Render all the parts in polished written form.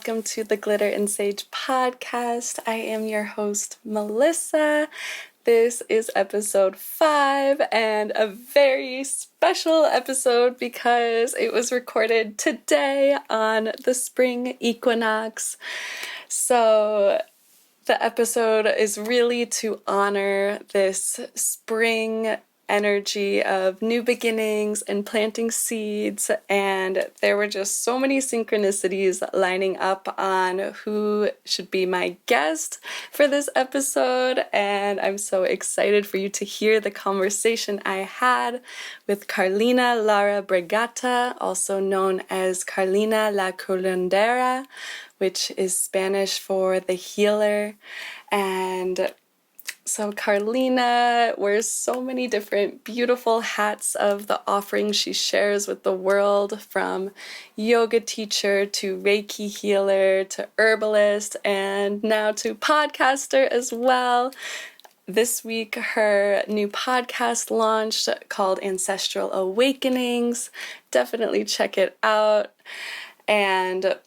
welcome to the Glitter and Sage podcast. I am your host, Melissa. This is episode 5 and a very special episode because it was recorded today on the spring equinox. So the episode is really to honor this spring energy of new beginnings and planting seeds, and there were just so many synchronicities lining up on who should be my guest for this episode, and I'm so excited for you to hear the conversation I had with Carleena Lara Bregata, also known as Carleena la Curandera, which is Spanish for the healer. And so Carleena wears so many different beautiful hats of the offerings she shares with the world, from yoga teacher to Reiki healer to herbalist and now to podcaster as well. This week, her new podcast launched called Ancestral Awakenings. Definitely check it out. And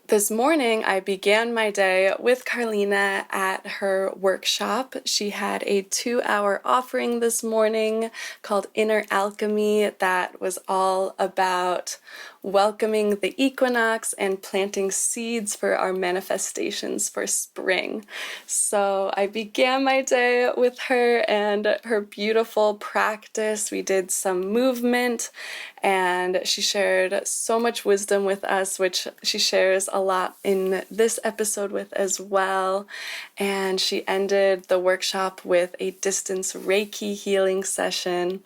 this morning, I began my day with Carleena at her workshop. She had a 2-hour offering this morning called Inner Alchemy that was all about welcoming the equinox and planting seeds for our manifestations for spring. So I began my day with her and her beautiful practice. We did some movement and she shared so much wisdom with us, which she shares a lot in this episode with as well. And she ended the workshop with a distance Reiki healing session.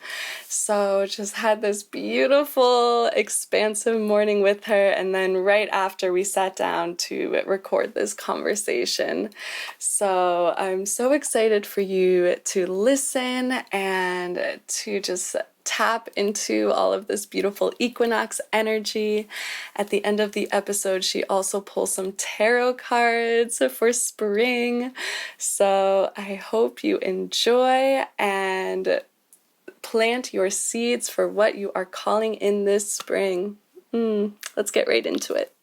So just had this beautiful, expansive morning with her, and then right after we sat down to record this conversation. So I'm so excited for you to listen and to just tap into all of this beautiful equinox energy. At the end of the episode, she also pulls some tarot cards for spring. So I hope you enjoy and plant your seeds for what you are calling in this spring. Let's get right into it.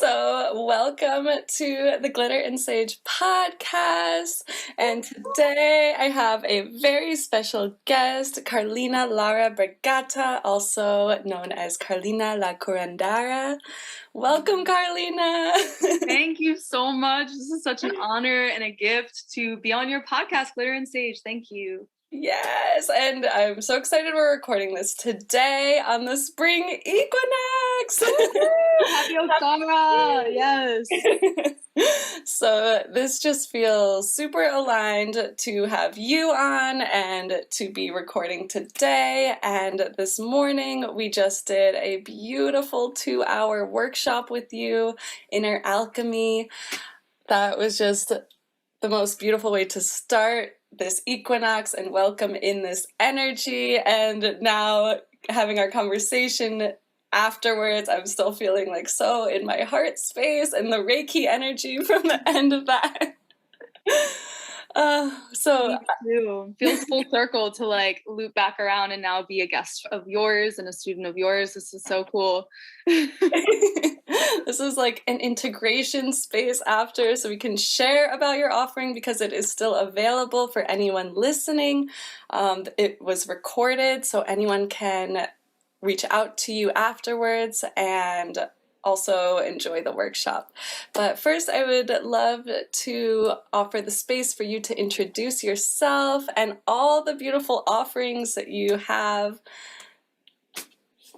So welcome to the Glitter and Sage podcast, and today I have a very special guest, Carleena Lara Bregata, also known as Carleena la Curandera. Welcome, Carleena. Thank you so much. This is such an honor and a gift to be on your podcast, Glitter and Sage. Thank you. Yes, and I'm so excited we're recording this today on the spring equinox. Happy Osama! Yes. So this just feels super aligned to have you on and to be recording today. And this morning we just did a beautiful 2-hour workshop with you, Inner Alchemy. That was just the most beautiful way to start this equinox and welcome in this energy. And now having our conversation afterwards, I'm still feeling like so in my heart space and the Reiki energy from the end of that. So me too. Feels full circle to like loop back around and now be a guest of yours and a student of yours. This is so cool. This is like an integration space after, so we can share about your offering because it is still available for anyone listening. It was recorded, so anyone can reach out to you afterwards and also enjoy the workshop. But first, I would love to offer the space for you to introduce yourself and all the beautiful offerings that you have.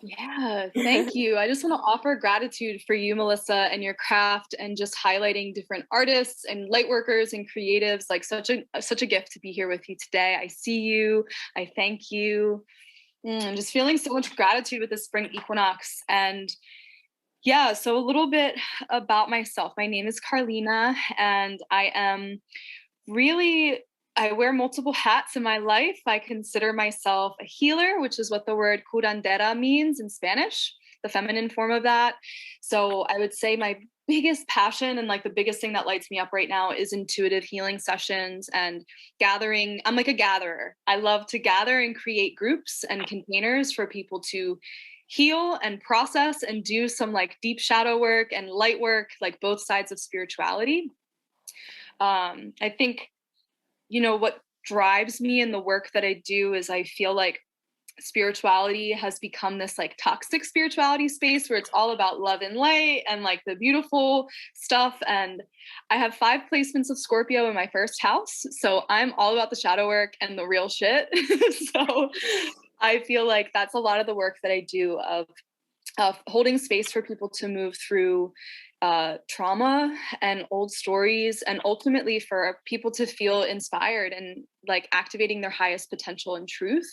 Yeah, thank you. I just want to offer gratitude for you, Melissa, and your craft, and just highlighting different artists and light workers and creatives. Like such a gift to be here with you today. I see you. I thank you. I'm just feeling so much gratitude with the spring equinox. And yeah, so a little bit about myself. My name is Carleena, and I wear multiple hats in my life. I consider myself a healer, which is what the word curandera means in Spanish, the feminine form of that. So I would say my biggest passion and like the biggest thing that lights me up right now is intuitive healing sessions and gathering. I'm like a gatherer. I love to gather and create groups and containers for people to heal and process and do some like deep shadow work and light work, like both sides of spirituality. I think, what drives me in the work that I do is I feel like spirituality has become this like toxic spirituality space where it's all about love and light and like the beautiful stuff. And I have 5 placements of Scorpio in my first house. So I'm all about the shadow work and the real shit. So I feel like that's a lot of the work that I do of holding space for people to move through trauma and old stories, and ultimately for people to feel inspired and like activating their highest potential and truth.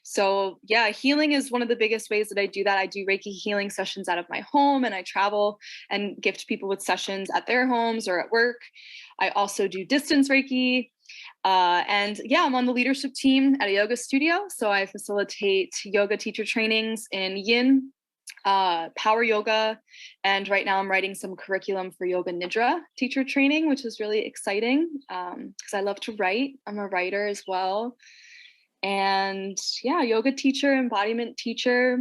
So yeah, healing is one of the biggest ways that I do that. I do Reiki healing sessions out of my home, and I travel and gift people with sessions at their homes or at work. I also do distance Reiki. And yeah, I'm on the leadership team at a yoga studio. So I facilitate yoga teacher trainings in Yin, power yoga. And right now I'm writing some curriculum for yoga nidra teacher training, which is really exciting because I love to write. I'm a writer as well. And yeah, yoga teacher, embodiment teacher,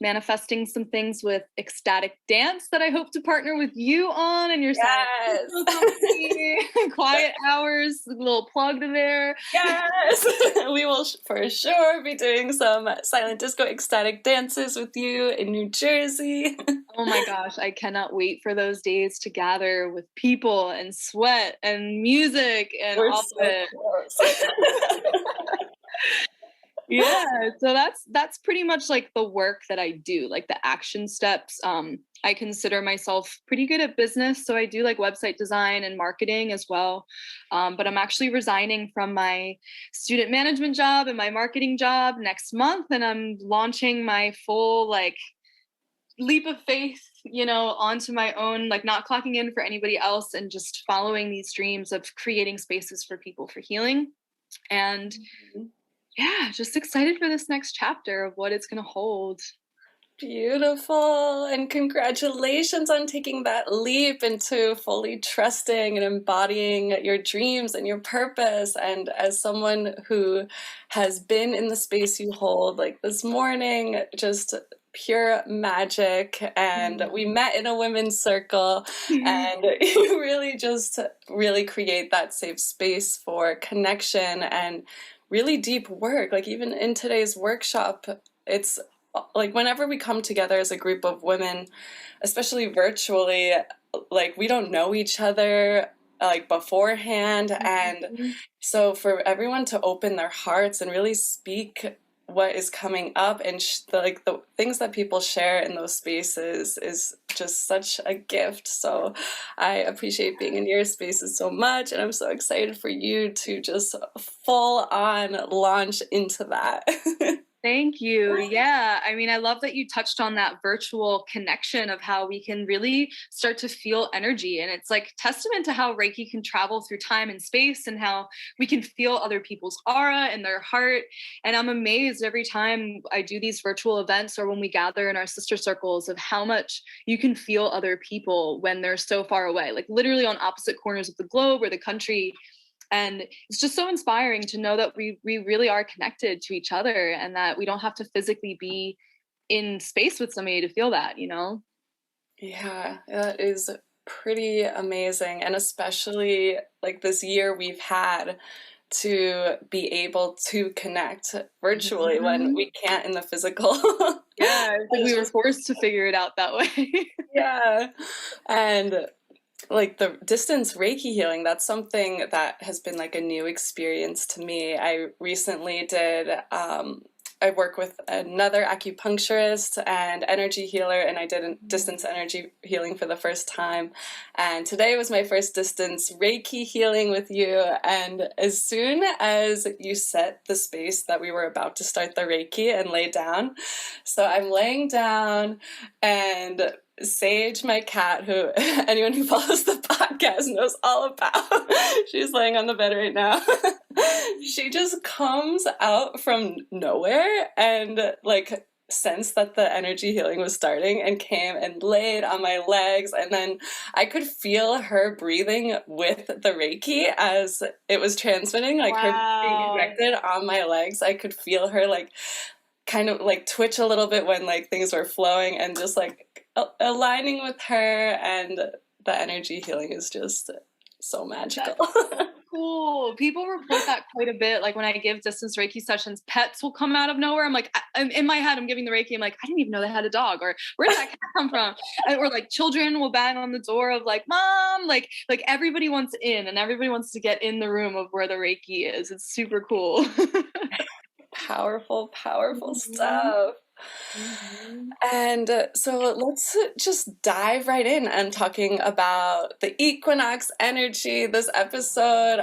manifesting some things with ecstatic dance that I hope to partner with you on and your Yes. company. Quiet hours, a little plug there. Yes. We will for sure be doing some silent disco ecstatic dances with you in New Jersey. Oh my gosh, I cannot wait for those days to gather with people and sweat and music and We're all so of it. close. Yeah, so that's pretty much like the work that I do, like the action steps. I consider myself pretty good at business, so I do like website design and marketing as well. But I'm actually resigning from my student management job and my marketing job next month, and I'm launching my full like leap of faith, onto my own, like not clocking in for anybody else and just following these dreams of creating spaces for people for healing. And yeah, just excited for this next chapter of what it's going to hold. Beautiful. And congratulations on taking that leap into fully trusting and embodying your dreams and your purpose. And as someone who has been in the space you hold, like this morning, just pure magic. And we met in a women's circle, and you really create that safe space for connection and really deep work. Like even in today's workshop, it's like whenever we come together as a group of women, especially virtually, like we don't know each other like beforehand. And so for everyone to open their hearts and really speak what is coming up and the things that people share in those spaces is just such a gift. So I appreciate being in your spaces so much, and I'm so excited for you to just full on launch into that. Thank you. Yeah. I mean, I love that you touched on that virtual connection of how we can really start to feel energy. And it's like testament to how Reiki can travel through time and space and how we can feel other people's aura and their heart. And I'm amazed every time I do these virtual events or when we gather in our sister circles of how much you can feel other people when they're so far away, like literally on opposite corners of the globe or the country. And it's just so inspiring to know that we really are connected to each other and that we don't have to physically be in space with somebody to feel that, Yeah, that is pretty amazing. And especially like this year we've had to be able to connect virtually when we can't in the physical. Yeah, it's like we were forced to figure it out that way. Yeah. And like the distance Reiki healing, that's something that has been like a new experience to me. I recently did, I work with another acupuncturist and energy healer, and I did distance energy healing for the first time. And today was my first distance Reiki healing with you. And as soon as you set the space that we were about to start the Reiki and lay down, so I'm laying down, and Sage, my cat, who anyone who follows the podcast knows all about, she's laying on the bed right now. She just comes out from nowhere and like sensed that the energy healing was starting and came and laid on my legs, and then I could feel her breathing with the Reiki as it was transmitting, like her being Wow. connected on my legs. I could feel her like kind of like twitch a little bit when like things were flowing, and just like aligning with her, and the energy healing is just so magical. Cool. People report that quite a bit. Like when I give distance Reiki sessions, pets will come out of nowhere. I'm like, I'm in my head, I'm giving the Reiki. I'm like, I didn't even know they had a dog, or where did that cat come from? Or like children will bang on the door of like, mom, like everybody wants in, and everybody wants to get in the room of where the Reiki is. It's super cool. Powerful, powerful Mhm. stuff. Mhm. And so let's just dive right in and talking about the equinox energy this episode.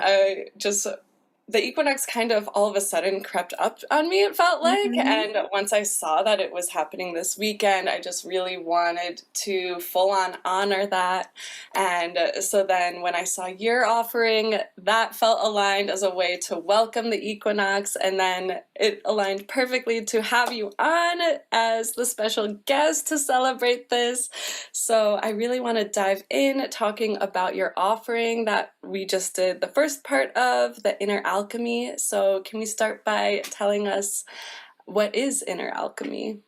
The equinox kind of all of a sudden crept up on me, it felt like. Mhm. And once I saw that it was happening this weekend, I just really wanted to full on honor that. And so then when I saw your offering, that felt aligned as a way to welcome the equinox. And then it aligned perfectly to have you on as the special guest to celebrate this. So I really want to dive in talking about your offering that we just did the first part of, the Inner Alchemy. So can we start by telling us what is Inner Alchemy?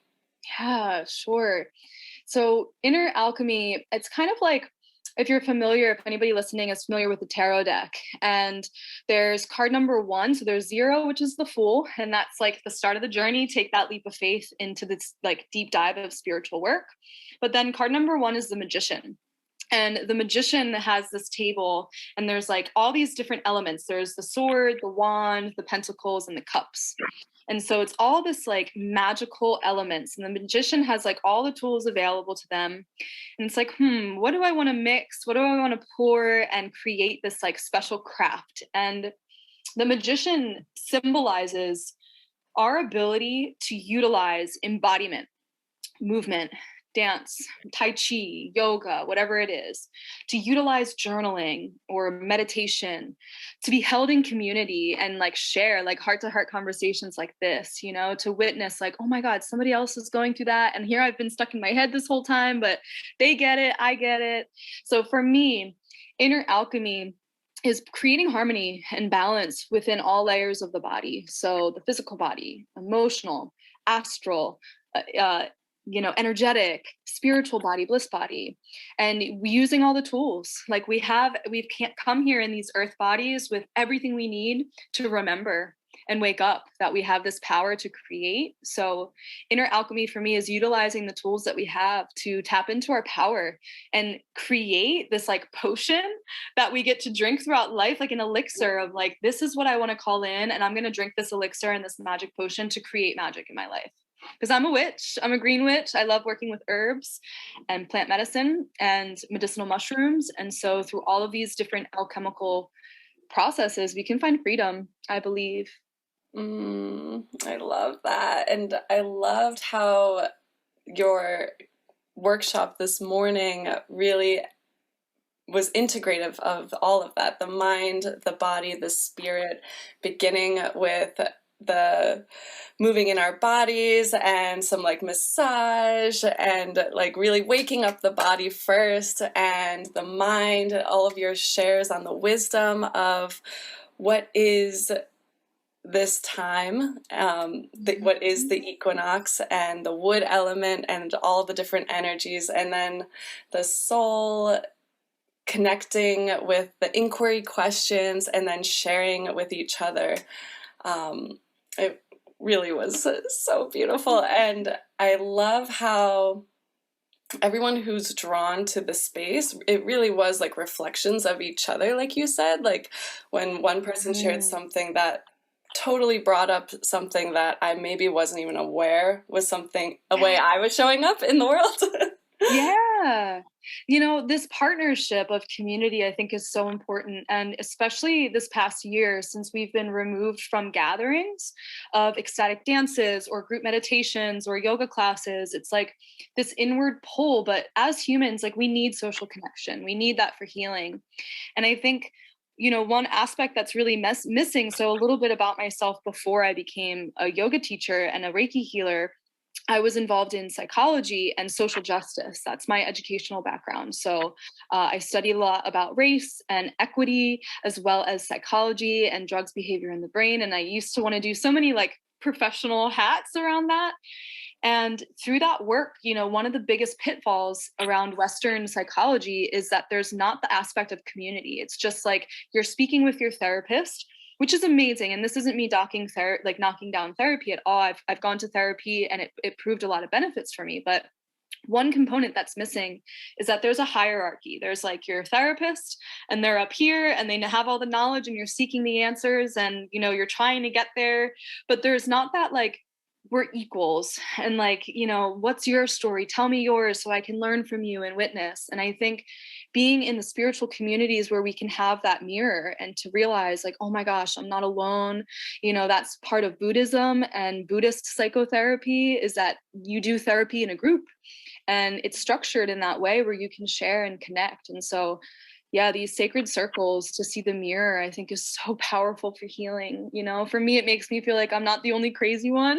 Yeah, sure. So Inner Alchemy, it's kind of like, if you're familiar, if anybody listening is familiar with the tarot deck, and there's card number 1, so there's 0, which is the Fool, and that's like the start of the journey, take that leap of faith into this like deep dive of spiritual work. But then card number 1 is the Magician. And the Magician has this table, and there's like all these different elements. There's the sword, the wand, the pentacles, and the cups. And so it's all this like magical elements. And the Magician has like all the tools available to them. And it's like, what do I want to mix? What do I want to pour and create this like special craft? And the Magician symbolizes our ability to utilize embodiment, movement, dance, tai chi, yoga, whatever it is, to utilize journaling or meditation, to be held in community and like share like heart to heart conversations like this, to witness like, oh my God, somebody else is going through that. And here I've been stuck in my head this whole time, but they get it, I get it. So for me, Inner Alchemy is creating harmony and balance within all layers of the body. So the physical body, emotional, astral, uh, energetic, spiritual body, bliss body, and using all the tools. Like we can't come here in these earth bodies with everything we need to remember and wake up that we have this power to create. So Inner Alchemy for me is utilizing the tools that we have to tap into our power and create this like potion that we get to drink throughout life, like an elixir of like, this is what I want to call in, and I'm going to drink this elixir and this magic potion to create magic in my life. Because I'm a witch. I'm a green witch. I love working with herbs and plant medicine and medicinal mushrooms. And so through all of these different alchemical processes, we can find freedom, I believe. I love that. And I loved how your workshop this morning really was integrative of all of that, the mind, the body, the spirit, beginning with the moving in our bodies and some like massage and like really waking up the body first, and the mind, all of your shares on the wisdom of what is this time, what is the equinox and the wood element and all the different energies, and then the soul connecting with the inquiry questions and then sharing with each other. It really was so beautiful. And I love how everyone who's drawn to the space, it really was like reflections of each other, like you said. Like when one person shared something that totally brought up something that I maybe wasn't even aware was something, a way I was showing up in the world. Yeah. This partnership of community, I think, is so important. And especially this past year, since we've been removed from gatherings of ecstatic dances or group meditations or yoga classes, it's like this inward pull. But as humans, like we need social connection. We need that for healing. And I think, one aspect that's really missing. So a little bit about myself before I became a yoga teacher and a Reiki healer. I was involved in psychology and social justice. That's my educational background. So I studied a lot about race and equity, as well as psychology and drugs, behavior, in the brain. And I used to want to do so many like professional hats around that. And through that work, you know, one of the biggest pitfalls around Western psychology is that there's not the aspect of community. It's just like you're speaking with your therapist, which is amazing. And this isn't me knocking down therapy at all. I've gone to therapy and it proved a lot of benefits for me. But one component that's missing is that there's a hierarchy. There's like your therapist and they're up here and they have all the knowledge and you're seeking the answers and, you know, you're trying to get there. But there's not that like, we're equals and like, you know, what's your story? Tell me yours so I can learn from you and witness. And I think being in the spiritual communities where we can have that mirror and to realize like, oh my gosh, I'm not alone. You know, that's part of Buddhism and Buddhist psychotherapy is that you do therapy in a group and it's structured in that way where you can share and connect. And so yeah, these sacred circles to see the mirror, I think is so powerful for healing. You know, for me, it makes me feel like I'm not the only crazy one.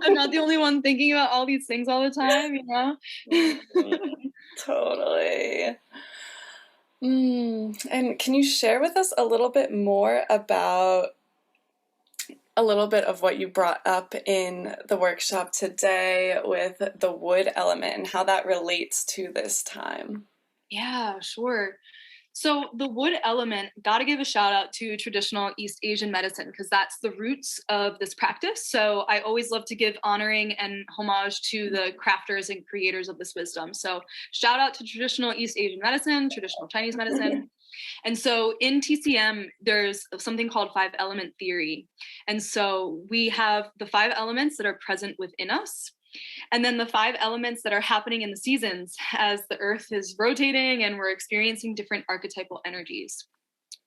I'm not the only one thinking about all these things all the time, you know? Totally. And can you share with us a little bit more about a little bit of what you brought up in the workshop today with the wood element and how that relates to this time? Yeah, sure. So the wood element, got to give a shout out to traditional East Asian medicine because that's the roots of this practice. So I always love to give honoring and homage to the crafters and creators of this wisdom. So shout out to traditional East Asian medicine, traditional Chinese medicine. And so in TCM, there's something called 5-element theory. And so we have the 5 elements that are present within us. And then the 5 elements that are happening in the seasons as the earth is rotating and we're experiencing different archetypal energies.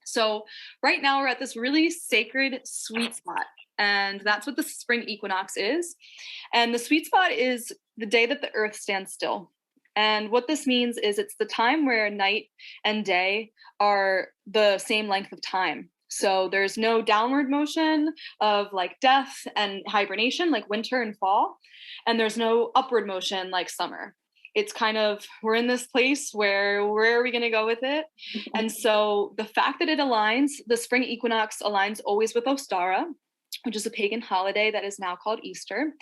So right now we're at this really sacred sweet spot. And that's what the spring equinox is. And the sweet spot is the day that the earth stands still. And what this means is it's the time where night and day are the same length of time. So there's no downward motion of like death and hibernation like winter and fall. And there's no upward motion like summer. It's kind of, we're in this place where are we going to go with it? And so the fact that it aligns, the spring equinox aligns always with Ostara, which is a pagan holiday that is now called Easter.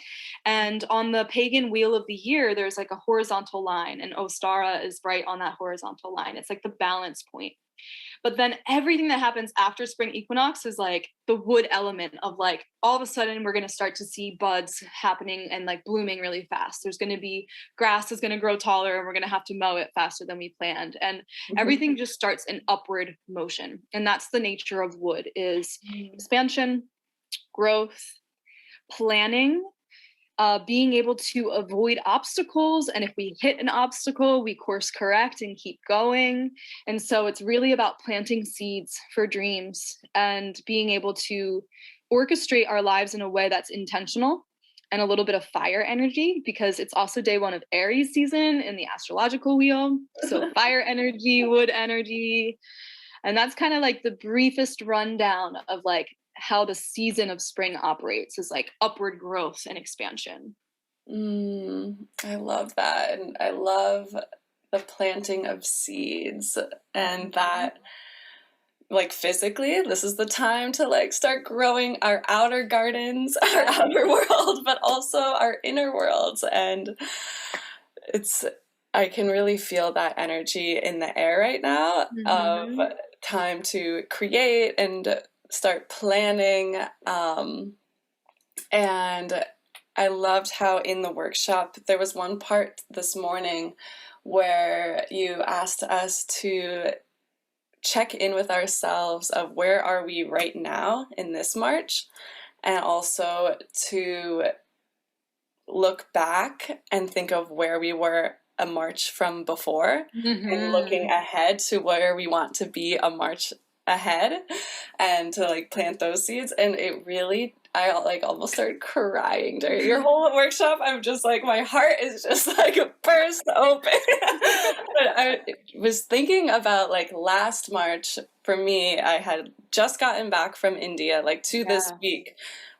And on the pagan wheel of the year, there's like a horizontal line, and Ostara is right on that horizontal line. It's like the balance point. But then everything that happens after spring equinox is like the wood element of like, all of a sudden we're going to start to see buds happening and like blooming really fast. There's going to be grass is going to grow taller and we're going to have to mow it faster than we planned. And everything just starts in upward motion. And that's the nature of wood is expansion, growth, planning, being able to avoid obstacles. And if we hit an obstacle, we course correct and keep going. And so it's really about planting seeds for dreams and being able to orchestrate our lives in a way that's intentional and a little bit of fire energy, because it's also day 1 of Aries season in the astrological wheel. So fire energy, wood energy. And that's kind of like the briefest rundown of like how the season of spring operates is like upward growth and expansion. I love that. And I love the planting of seeds and that like physically, this is the time to like start growing our outer gardens, our outer world, but also our inner worlds. And I can really feel that energy in the air right now of time to create and start planning. And I loved how in the workshop, there was one part this morning where you asked us to check in with ourselves of where are we right now in this March, and also to look back and think of where we were a March from before and looking ahead to where we want to be a March ahead and to like plant those seeds. And it really, I like almost started crying during your whole workshop. I'm just like, my heart is just like burst open. But I was thinking about like last March for me, I had just gotten back from India like to this week.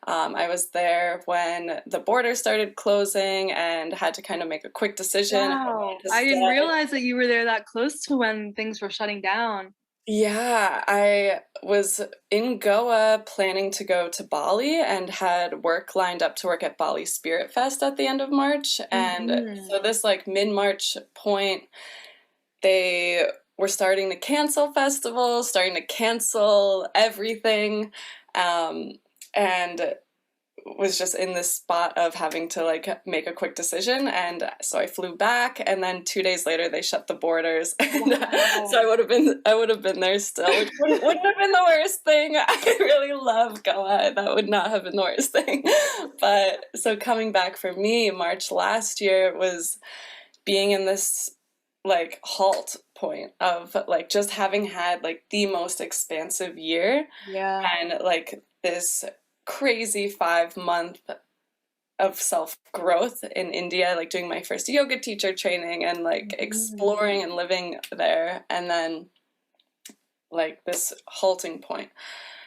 I was there when the border started closing and had to kind of make a quick decision. Wow. I didn't realize that you were there that close to when things were shutting down. Yeah, I was in Goa planning to go to Bali and had work lined up to work at Bali Spirit Fest at the end of March. And so this like mid-March point, they were starting to cancel festivals, starting to cancel everything, and was just in this spot of having to like make a quick decision. And so I flew back, and then 2 days later they shut the borders. And so I would have been there still, which wouldn't have been the worst thing. I really love Goa. That would not have been the worst thing. But so coming back for me, March last year was being in this like halt point of like just having had like the most expansive year. Yeah. And like this crazy 5 month of self-growth in India, like doing my first yoga teacher training and like exploring and living there, and then like this halting point.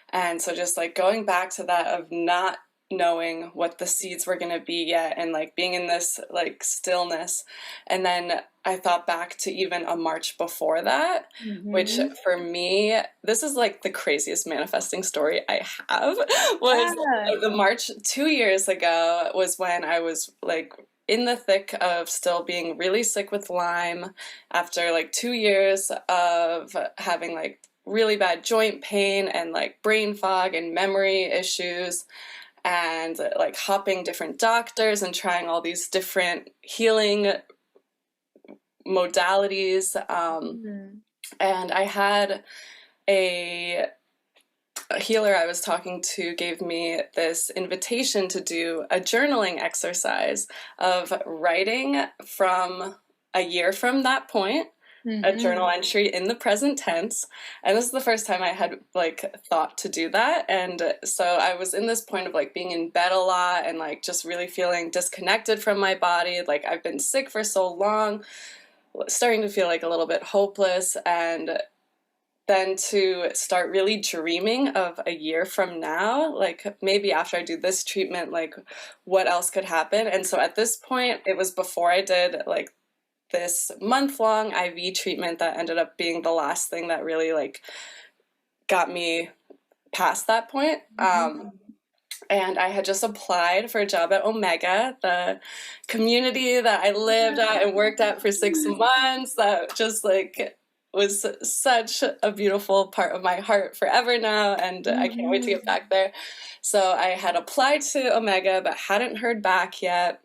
And so just like going back to that of not knowing what the seeds were going to be yet, and like being in this like stillness. And then I thought back to even a March before that, which for me, this is like the craziest manifesting story I have, was the March 2 years ago was when I was like in the thick of still being really sick with Lyme after like 2 years of having like really bad joint pain and like brain fog and memory issues, and like hopping different doctors and trying all these different healing modalities. And I had a healer I was talking to gave me this invitation to do a journaling exercise of writing from a year from that point, a journal entry in the present tense. And this is the first time I had like thought to do that. And so I was in this point of like being in bed a lot and like just really feeling disconnected from my body. Like I've been sick for so long, starting to feel like a little bit hopeless. And then to start really dreaming of a year from now, like maybe after I do this treatment, like what else could happen. And so at this point, it was before I did like this month-long IV treatment that ended up being the last thing that really like got me past that point. And I had just applied for a job at Omega, the community that I lived at and worked at for 6 months, that just like was such a beautiful part of my heart forever now, and I can't wait to get back there. So I had applied to Omega but hadn't heard back yet.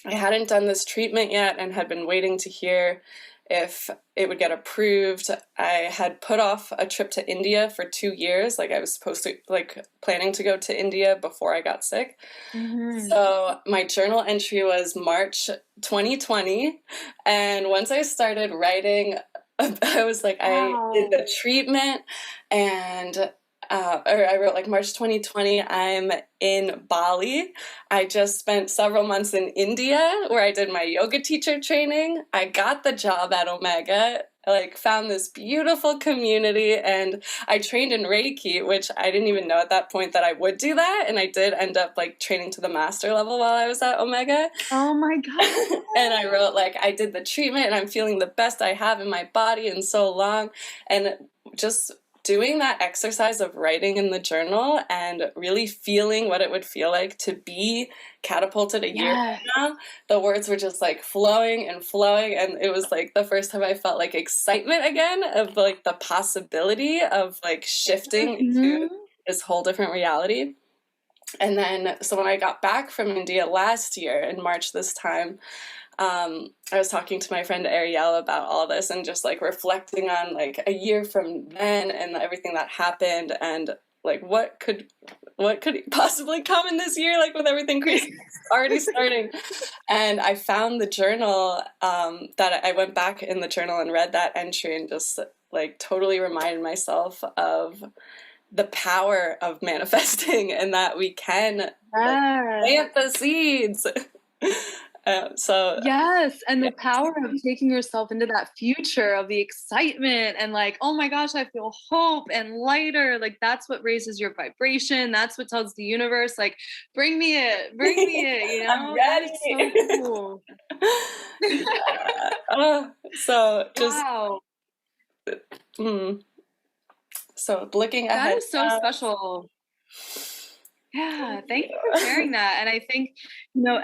I hadn't done this treatment yet and had been waiting to hear if it would get approved. I had put off a trip to India for 2 years. Like I was supposed to, like planning to go to India before I got sick. So my journal entry was March 2020. And once I started writing, I was like, I did the treatment, and or I wrote like March 2020, I'm in Bali. I just spent several months in India where I did my yoga teacher training. I got the job at Omega, like found this beautiful community, and I trained in Reiki, which I didn't even know at that point that I would do that. And I did end up like training to the master level while I was at Omega. Oh my God. And I wrote like, I did the treatment and I'm feeling the best I have in my body in so long. And just doing that exercise of writing in the journal and really feeling what it would feel like to be catapulted a year from now, the words were just like flowing and flowing. And it was like the first time I felt like excitement again of like the possibility of like shifting into this whole different reality. And then, so when I got back from India last year in March this time, I was talking to my friend Ariel about all this and just like reflecting on like a year from then and everything that happened, and like what could possibly come in this year, like with everything crazy already starting. And I found the journal, that I went back in the journal and read that entry and just like totally reminded myself of the power of manifesting and that we can like, plant the seeds. So yes, and the power of taking yourself into that future of the excitement and like, oh my gosh, I feel hope and lighter. Like that's what raises your vibration. That's what tells the universe, like, bring me it, you I'm know? That is ready. so cool. So just Wow. so looking That ahead is so now. special. Yeah, thank you for sharing that. And I think,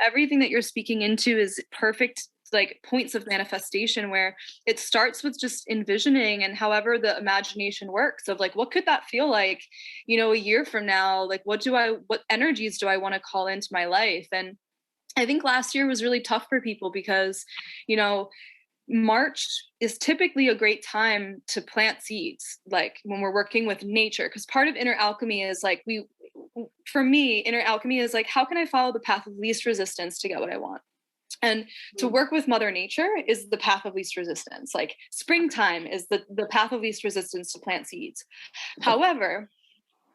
everything that you're speaking into is perfect, like points of manifestation where it starts with just envisioning and however the imagination works of like, what could that feel like, a year from now? Like, what energies do I want to call into my life? And I think last year was really tough for people because, you know, March is typically a great time to plant seeds, like when we're working with nature, because part of inner alchemy is like for me, inner alchemy is like, how can I follow the path of least resistance to get what I want? And to work with Mother Nature is the path of least resistance. Like springtime is the path of least resistance to plant seeds. However,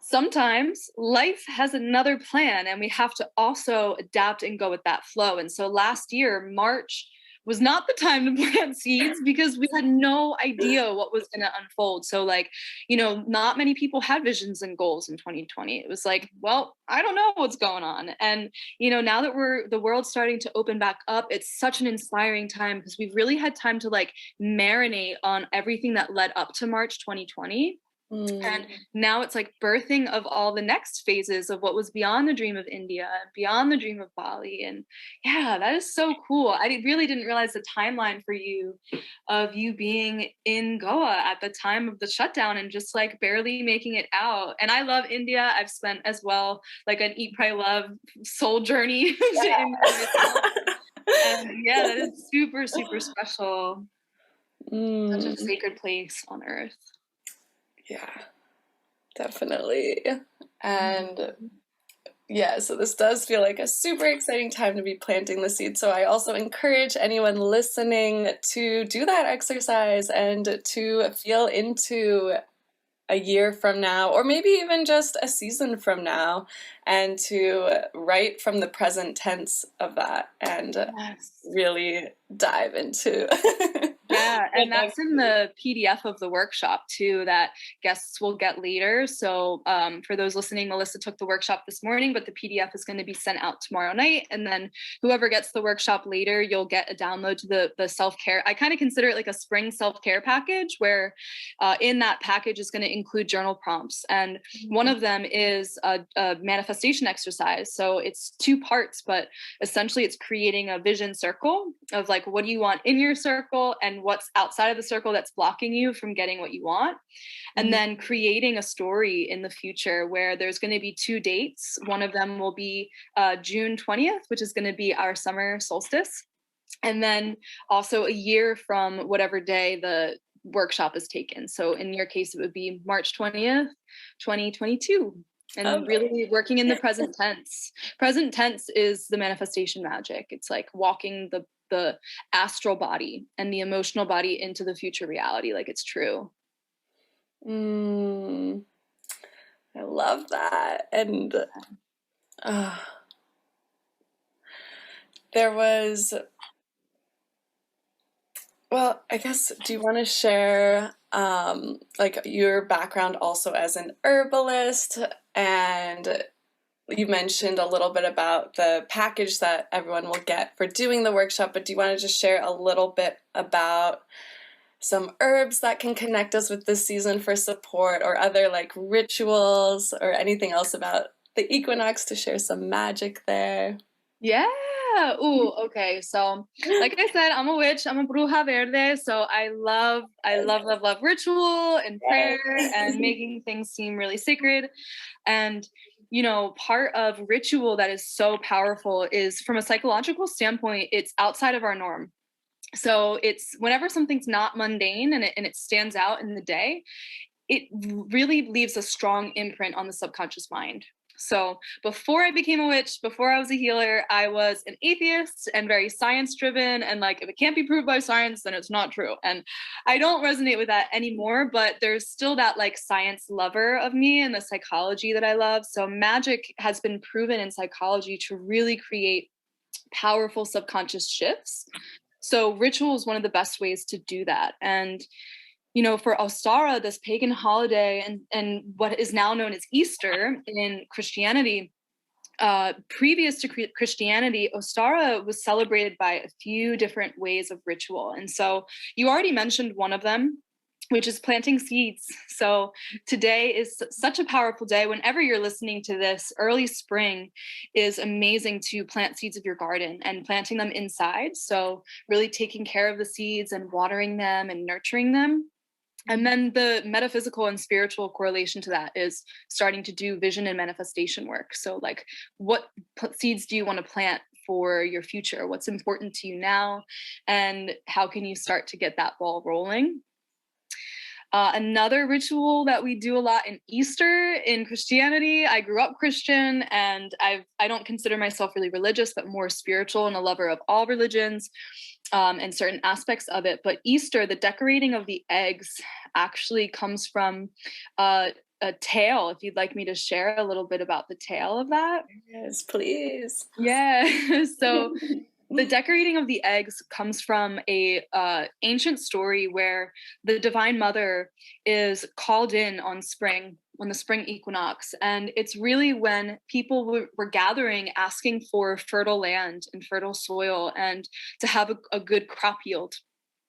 sometimes life has another plan and we have to also adapt and go with that flow. And so last year, March was not the time to plant seeds because we had no idea what was going to unfold. So like, not many people had visions and goals in 2020. It was like, well, I don't know what's going on. And, now that the world's starting to open back up, it's such an inspiring time because we've really had time to like marinate on everything that led up to March 2020. And now it's like birthing of all the next phases of what was beyond the dream of India and beyond the dream of Bali. And yeah, that is so cool. I really didn't realize the timeline for you of you being in Goa at the time of the shutdown and just like barely making it out. And I love India. I've spent as well like an Eat, Pray, Love soul journey to India myself. And yeah, that is super, super special. Such a sacred place on earth. Yeah, definitely. And yeah, so this does feel like a super exciting time to be planting the seed. So I also encourage anyone listening to do that exercise and to feel into a year from now, or maybe even just a season from now, and to write from the present tense of that and really dive into. Yeah, and that's in the PDF of the workshop too that guests will get later. So for those listening, Melissa took the workshop this morning, but the PDF is going to be sent out tomorrow night. And then whoever gets the workshop later, you'll get a download to the self-care. I kind of consider it like a spring self-care package where in that package is going to include journal prompts. And one of them is a manifestation exercise. So it's 2 parts, but essentially it's creating a vision circle of like, what do you want in your circle and what's outside of the circle that's blocking you from getting what you want. And then creating a story in the future where there's going to be 2 dates. One of them will be June 20th, which is going to be our summer solstice. And then also a year from whatever day the workshop is taken. So in your case, it would be March 20th, 2022. And really working in the present tense. Present tense is the manifestation magic. It's like walking the astral body and the emotional body into the future reality like it's true. I love that. And there was, well, I guess, do you want to share like your background also as an herbalist? And you mentioned a little bit about the package that everyone will get for doing the workshop, but do you want to just share a little bit about some herbs that can connect us with this season for support, or other like rituals or anything else about the equinox to share some magic there? Yeah. Ooh, okay. So like I said, I'm a witch. I'm a bruja verde. So I love ritual and prayer and making things seem really sacred. And part of ritual that is so powerful is from a psychological standpoint, it's outside of our norm. So it's whenever something's not mundane and it stands out in the day, it really leaves a strong imprint on the subconscious mind. So before I became a witch, before I was a healer, I was an atheist and very science driven. And like, if it can't be proved by science, then it's not true. And I don't resonate with that anymore, but there's still that like science lover of me and the psychology that I love. So magic has been proven in psychology to really create powerful subconscious shifts. So ritual is one of the best ways to do that. And for Ostara, this pagan holiday, and what is now known as Easter in Christianity, previous to Christianity, Ostara was celebrated by a few different ways of ritual. And so you already mentioned one of them, which is planting seeds. So today is such a powerful day. Whenever you're listening to this, early spring is amazing to plant seeds of your garden and planting them inside. So really taking care of the seeds and watering them and nurturing them. And then the metaphysical and spiritual correlation to that is starting to do vision and manifestation work. So like, what seeds do you want to plant for your future? What's important to you now? And how can you start to get that ball rolling? Another ritual that we do a lot in Easter in Christianity, I grew up Christian, and I don't consider myself really religious, but more spiritual and a lover of all religions and certain aspects of it. But Easter, the decorating of the eggs actually comes from a tale. If you'd like me to share a little bit about the tale of that. Yes, please. Yeah. So the decorating of the eggs comes from a ancient story where the Divine Mother is called in on the spring equinox. And it's really when people were gathering, asking for fertile land and fertile soil and to have a good crop yield.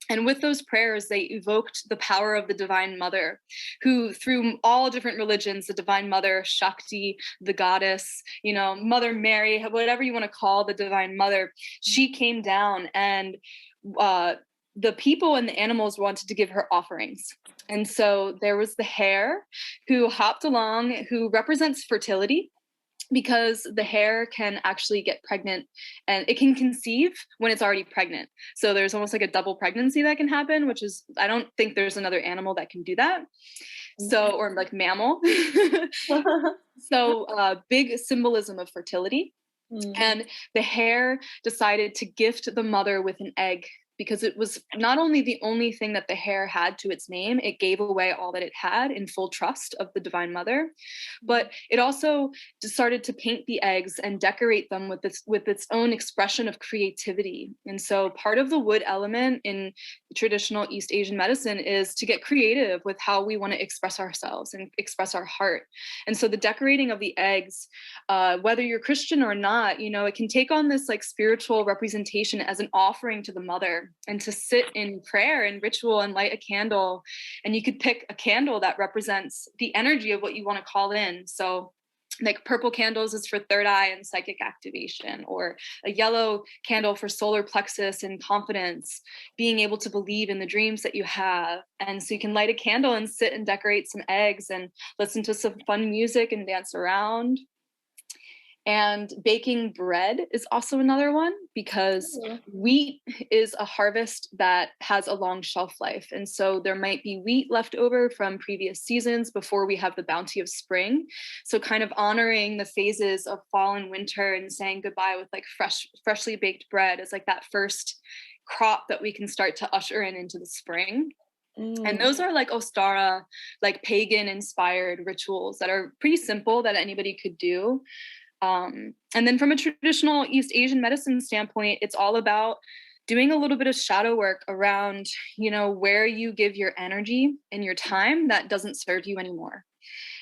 And with those prayers, they evoked the power of the Divine Mother, who through all different religions, the Divine Mother, Shakti, the goddess, Mother Mary, whatever you want to call the Divine Mother, she came down, and the people and the animals wanted to give her offerings. And so there was the hare who hopped along, who represents fertility, because the hare can actually get pregnant and it can conceive when it's already pregnant. So there's almost like a double pregnancy that can happen, which is, I don't think there's another animal that can do that. So, or like mammal. So big symbolism of fertility. And the hare decided to gift the mother with an egg, because it was not only the only thing that the hare had to its name, it gave away all that it had in full trust of the Divine Mother, but it also started to paint the eggs and decorate them with its own expression of creativity. And so part of the wood element in traditional East Asian medicine is to get creative with how we want to express ourselves and express our heart. And so the decorating of the eggs, whether you're Christian or not, it can take on this like spiritual representation as an offering to the mother, and to sit in prayer and ritual and light a candle. And you could pick a candle that represents the energy of what you want to call in. So like purple candles is for third eye and psychic activation, or a yellow candle for solar plexus and confidence, being able to believe in the dreams that you have. And so you can light a candle and sit and decorate some eggs and listen to some fun music and dance around. And baking bread is also another one, because wheat is a harvest that has a long shelf life. And so there might be wheat left over from previous seasons before we have the bounty of spring. So kind of honoring the phases of fall and winter and saying goodbye with like freshly baked bread is like that first crop that we can start to usher into the spring. And those are like Ostara, like pagan inspired rituals that are pretty simple that anybody could do. And then from a traditional East Asian medicine standpoint, it's all about doing a little bit of shadow work around, where you give your energy and your time that doesn't serve you anymore,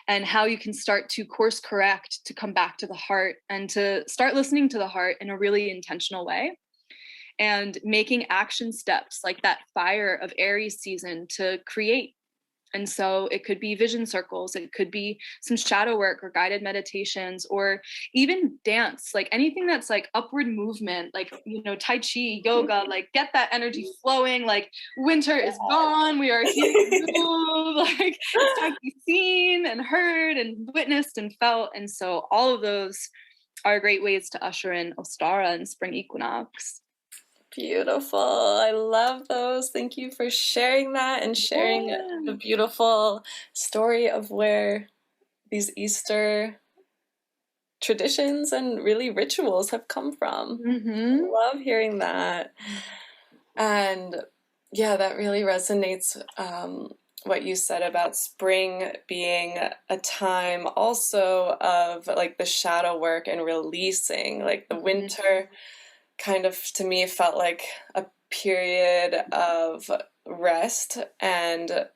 and how you can start to course correct to come back to the heart and to start listening to the heart in a really intentional way, and making action steps like that fire of Aries season to create. And so it could be vision circles, it could be some shadow work or guided meditations, or even dance, like anything that's like upward movement, like, Tai Chi, yoga, like get that energy flowing, like winter is gone, we are here to move, like it's time to be seen and heard and witnessed and felt. And so all of those are great ways to usher in Ostara and spring equinox. Beautiful. I love those. Thank you for sharing that and sharing the beautiful story of where these Easter traditions and really rituals have come from. I love hearing that. And yeah, that really resonates, what you said about spring being a time also of like the shadow work and releasing, like the winter kind of, to me, felt like a period of rest and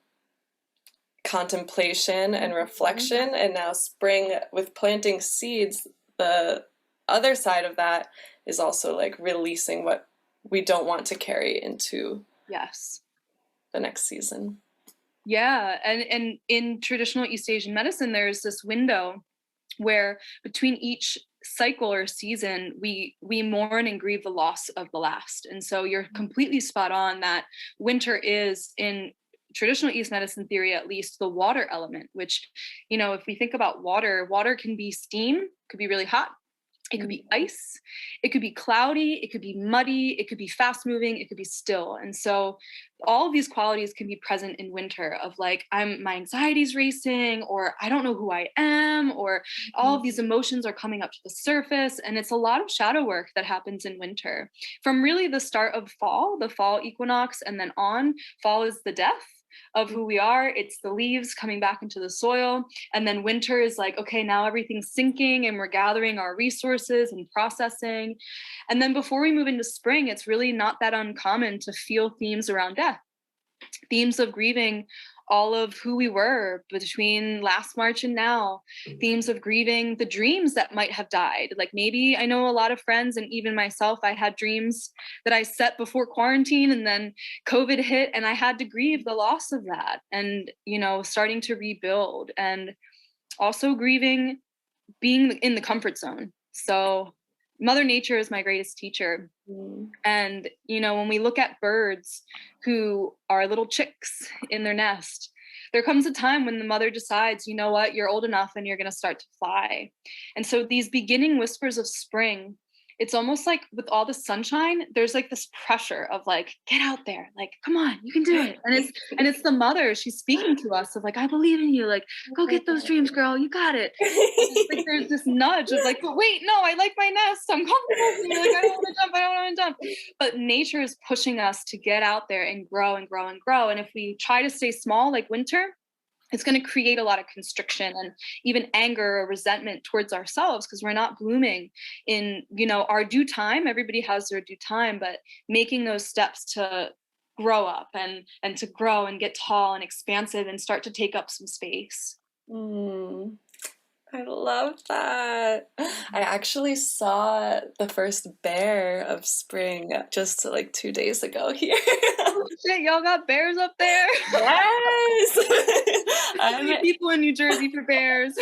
contemplation and reflection. And now spring, with planting seeds, the other side of that is also like releasing what we don't want to carry into the next season. Yeah. And in traditional East Asian medicine, there's this window where between each cycle or season, we mourn and grieve the loss of the last. And so you're completely spot on that winter is, in traditional East medicine theory, at least, the water element, which, you know, if we think about water can be steam, could be really hot. It could be ice, it could be cloudy, it could be muddy, it could be fast moving, it could be still. And so all of these qualities can be present in winter, of like, my anxiety's racing, or I don't know who I am, or all of these emotions are coming up to the surface. And it's a lot of shadow work that happens in winter. From really the start of fall, the fall equinox, and then on, fall is the death of who we are. It's the leaves coming back into the soil. And then winter is like, okay, now everything's sinking and we're gathering our resources and processing. And then before we move into spring, it's really not that uncommon to feel themes around death, themes of grieving all of who we were between last March and now, themes of grieving the dreams that might have died. Like, maybe, I know a lot of friends and even myself, I had dreams that I set before quarantine, and then COVID hit and I had to grieve the loss of that, and, you know, starting to rebuild, and also grieving being in the comfort zone. So Mother Nature is my greatest teacher. And, you know, when we look at birds who are little chicks in their nest, there comes a time when the mother decides, you know what, you're old enough and you're going to start to fly. And so these beginning whispers of spring, it's almost like with all the sunshine, there's like this pressure of like, get out there, like, come on, you can do it. And it's the mother, she's speaking to us of like, I believe in you, like, go get those dreams, girl, you got it. Like, there's this nudge of like, but wait, no, I like my nest, I'm comfortable here, like, I don't want to jump. But nature is pushing us to get out there and grow and grow and grow. And if we try to stay small, like winter, it's going to create a lot of constriction and even anger or resentment towards ourselves, because we're not blooming in, you know, our due time. Everybody has their due time, but making those steps to grow up and to grow and get tall and expansive and start to take up some space. I love that. I actually saw the first bear of spring just like 2 days ago here. Oh shit, y'all got bears up there? Yes! I see people in New Jersey for bears.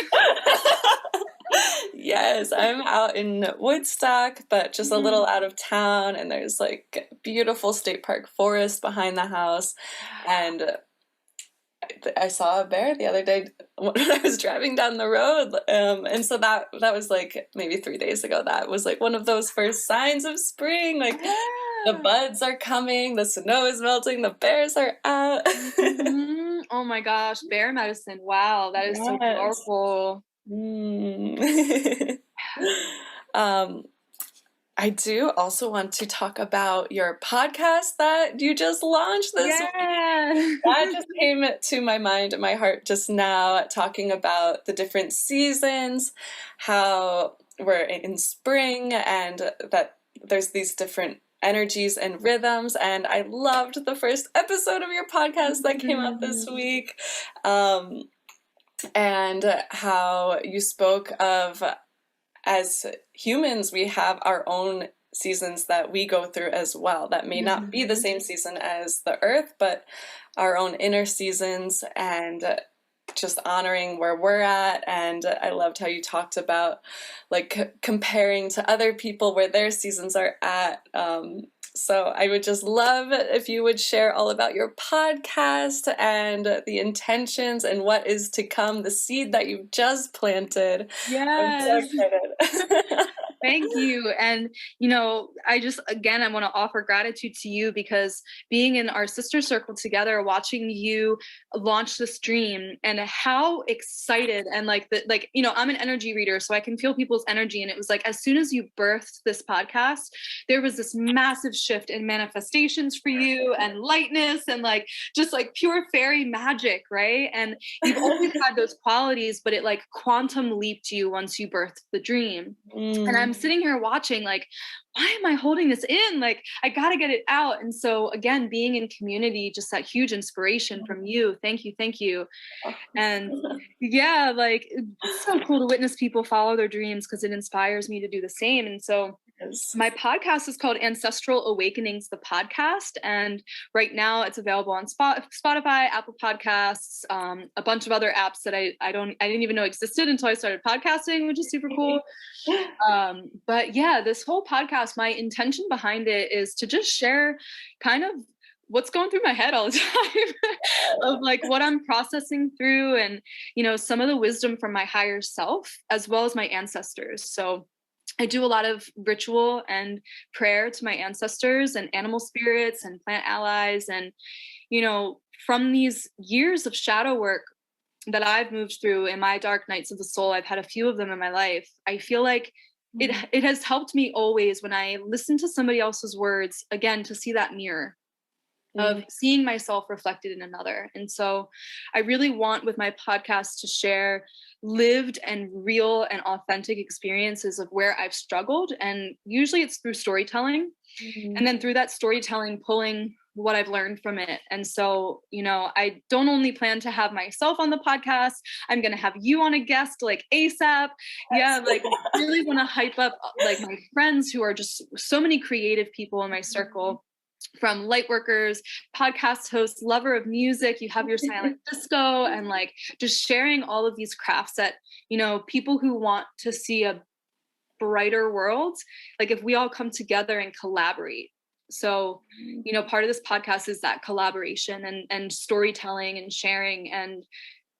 Yes, I'm out in Woodstock, but just a little out of town, and there's like beautiful state park forest behind the house, and I saw a bear the other day when I was driving down the road, and so that was like maybe 3 days ago. That was like one of those first signs of spring, like the buds are coming, the snow is melting, the bears are out. Oh my gosh, bear medicine. Wow, that is so powerful. I do also want to talk about your podcast that you just launched this week. That just came to my mind and my heart just now, talking about the different seasons, how we're in spring, and that there's these different energies and rhythms. And I loved the first episode of your podcast that came out this week, and how you spoke of, as humans, we have our own seasons that we go through as well, that may not be the same season as the earth, but our own inner seasons, and just honoring where we're at. And I loved how you talked about like comparing to other people where their seasons are at. So I would just love if you would share all about your podcast and the intentions and what is to come, the seed that you've just planted. Yes. I'm so excited. Thank you. And, you know, I want to offer gratitude to you, because being in our sister circle together, watching you launch this dream, and how excited, and you know, I'm an energy reader, so I can feel people's energy. And it was like, as soon as you birthed this podcast, there was this massive shift in manifestations for you, and lightness, and like, just like pure fairy magic. Right. And you've always had those qualities, but it like quantum leaped you once you birthed the dream. And I'm sitting here watching, like, why am I holding this in? Like, I got to get it out. And so again, being in community, just that huge inspiration from you. Thank you. Thank you. And yeah, like, it's so cool to witness people follow their dreams, because it inspires me to do the same. And so my podcast is called Ancestral Awakenings, the podcast. And right now it's available on Spotify, Apple Podcasts, a bunch of other apps that I didn't even know existed until I started podcasting, which is super cool. But yeah, this whole podcast, my intention behind it is to just share kind of what's going through my head all the time of like what I'm processing through, and, you know, some of the wisdom from my higher self, as well as my ancestors. So I do a lot of ritual and prayer to my ancestors and animal spirits and plant allies. And, you know, from these years of shadow work that I've moved through in my dark nights of the soul, I've had a few of them in my life. I feel like it has helped me always, when I listen to somebody else's words, again, to see that mirror of seeing myself reflected in another. And so I really want, with my podcast, to share lived and real and authentic experiences of where I've struggled. And usually it's through storytelling. And then through that storytelling, pulling what I've learned from it. And so, you know, I don't only plan to have myself on the podcast, I'm going to have you on a guest like ASAP. Yeah. Like, really want to hype up like my friends who are just so many creative people in my circle, from light workers, podcast hosts, lover of music, you have your silent disco, and like just sharing all of these crafts that, you know, people who want to see a brighter world, like if we all come together and collaborate. So, you know, part of this podcast is that collaboration and storytelling and sharing, and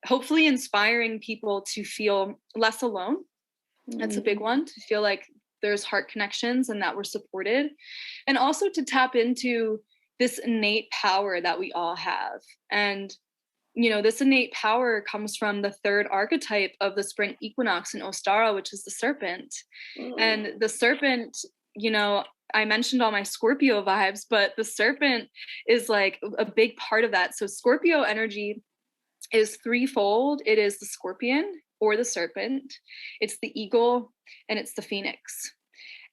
hopefully inspiring people to feel less alone. That's a big one, to feel like there's heart connections and that we're supported, and also to tap into this innate power that we all have. And, you know, this innate power comes from the third archetype of the spring equinox in Ostara, which is the serpent. And the serpent, you know, I mentioned all my Scorpio vibes, but the serpent is like a big part of that. So Scorpio energy is threefold. It is the scorpion or the serpent, it's the eagle, and it's the phoenix.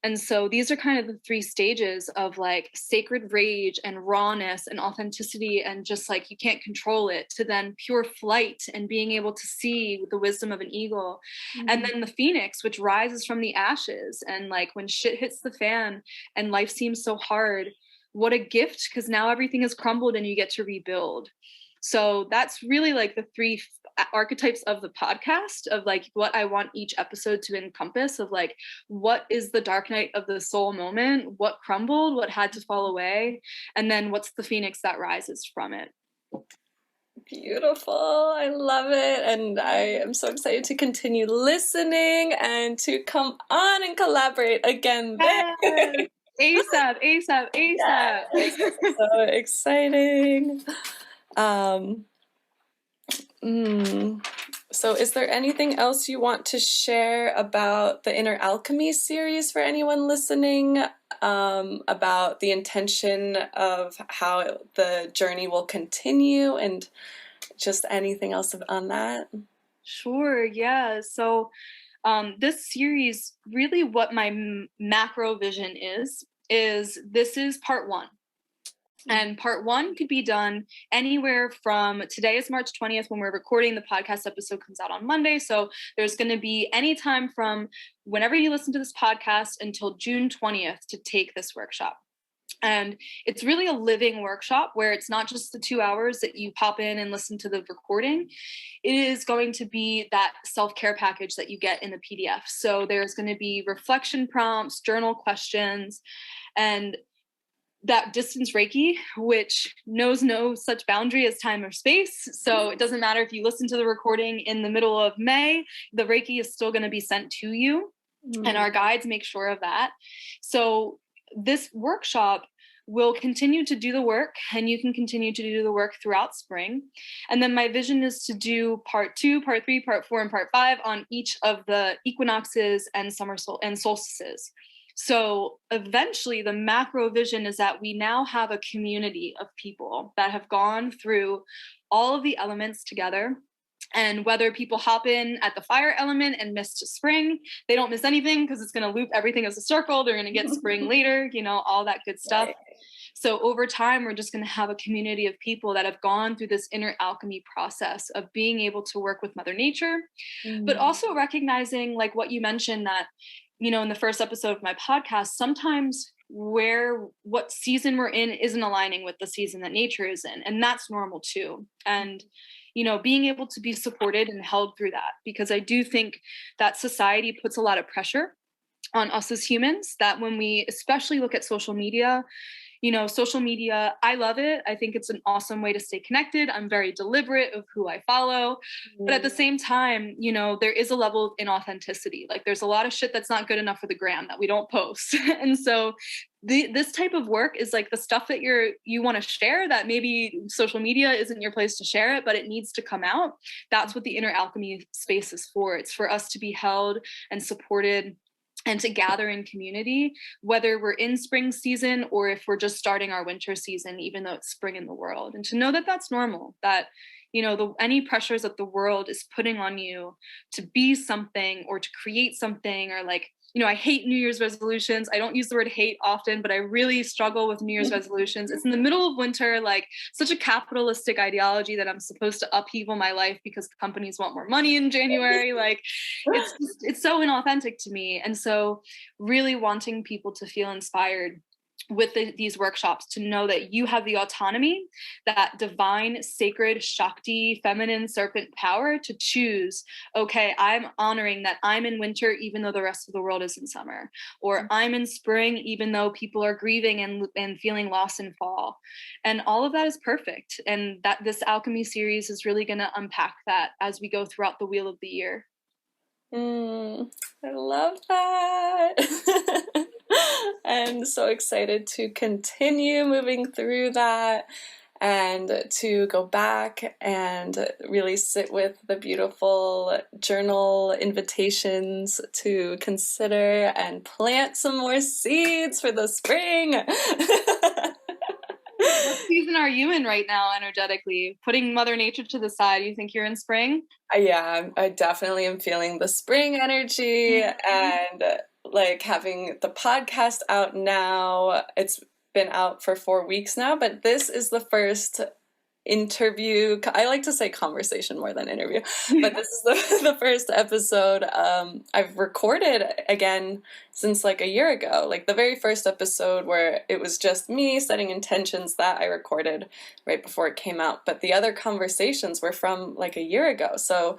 And so these are kind of the three stages of like sacred rage and rawness and authenticity, and just like you can't control it, to then pure flight and being able to see with the wisdom of an eagle. And then the phoenix, which rises from the ashes. And like when shit hits the fan and life seems so hard, what a gift, because now everything has crumbled and you get to rebuild. So that's really like the three archetypes of the podcast, of like what I want each episode to encompass, of like what is the dark night of the soul moment, what crumbled, what had to fall away, and then what's the phoenix that rises from it. Beautiful. I love it. And I am so excited to continue listening and to come on and collaborate again. Yes. ASAP. Yes. So exciting. So is there anything else you want to share about the Inner Alchemy series for anyone listening, about the intention of how the journey will continue, and just anything else on that? Sure, yeah. So this series, really what my macro vision is this is part one. And part one could be done anywhere from, today is March 20th when we're recording, the podcast episode comes out on Monday. So there's going to be any time from whenever you listen to this podcast until June 20th to take this workshop. And it's really a living workshop where it's not just the 2 hours that you pop in and listen to the recording. It is going to be that self-care package that you get in the PDF. So there's going to be reflection prompts, journal questions, and that distance Reiki, which knows no such boundary as time or space. So it doesn't matter if you listen to the recording in the middle of May, the Reiki is still going to be sent to you. And our guides make sure of that. So this workshop will continue to do the work, and you can continue to do the work throughout spring. And then my vision is to do part 2, part 3, part 4, and part 5 on each of the equinoxes and summer and solstices. So eventually the macro vision is that we now have a community of people that have gone through all of the elements together And whether people hop in at the fire element and miss spring, they don't miss anything because it's going to loop everything as a circle. They're going to get spring later, all that good stuff. Right. So over time, we're just going to have a community of people that have gone through this inner alchemy process of being able to work with Mother Nature, but also recognizing, like what you mentioned, that, in the first episode of my podcast, sometimes what season we're in isn't aligning with the season that nature is in. And that's normal too. And, being able to be supported and held through that, because I do think that society puts a lot of pressure on us as humans, that when we especially look at social media, social media, I love it. I think it's an awesome way to stay connected. I'm very deliberate of who I follow. But at the same time, there is a level of inauthenticity. Like there's a lot of shit that's not good enough for the gram that we don't post. And so this type of work is like the stuff that you want to share, that maybe social media isn't your place to share it, but it needs to come out. That's what the Inner Alchemy space is for. It's for us to be held and supported and to gather in community, whether we're in spring season or if we're just starting our winter season, even though it's spring in the world. And to know that that's normal, that, any pressures that the world is putting on you to be something or to create something, or like, I hate New Year's resolutions. I don't use the word hate often, but I really struggle with New Year's resolutions. It's in the middle of winter, like such a capitalistic ideology that I'm supposed to upheaval my life because the companies want more money in January. Like it's so inauthentic to me. And so really wanting people to feel inspired with these workshops, to know that you have the autonomy, that divine, sacred, Shakti, feminine serpent power to choose, okay, I'm honoring that I'm in winter, even though the rest of the world is in summer, or I'm in spring, even though people are grieving and feeling loss and fall. And all of that is perfect. And that this alchemy series is really going to unpack that as we go throughout the wheel of the year. I love that. I'm so excited to continue moving through that and to go back and really sit with the beautiful journal invitations to consider and plant some more seeds for the spring. What season are you in right now, energetically? Putting Mother Nature to the side, you think you're in spring? Yeah, I definitely am feeling the spring energy, and like having the podcast out now. It's been out for 4 weeks now, but this is the first interview. I like to say conversation more than interview, but this is the first episode I've recorded again since like a year ago. Like the very first episode where it was just me setting intentions, that I recorded right before it came out, but the other conversations were from like a year ago. So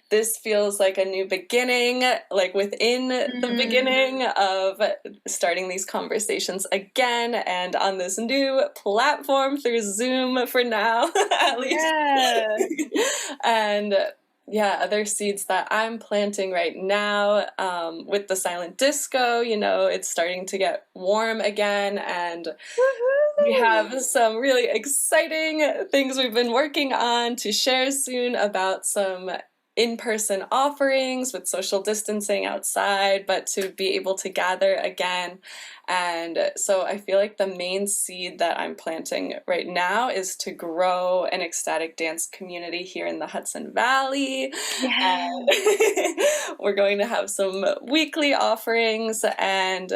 this feels like a new beginning, like within the beginning of starting these conversations again, and on this new platform through Zoom for now, at least. Yeah. And yeah, other seeds that I'm planting right now with the silent disco, it's starting to get warm again, and we have some really exciting things we've been working on to share soon about some in-person offerings with social distancing outside, but to be able to gather again. And so I feel like the main seed that I'm planting right now is to grow an ecstatic dance community here in the Hudson Valley. Yeah. And we're going to have some weekly offerings, and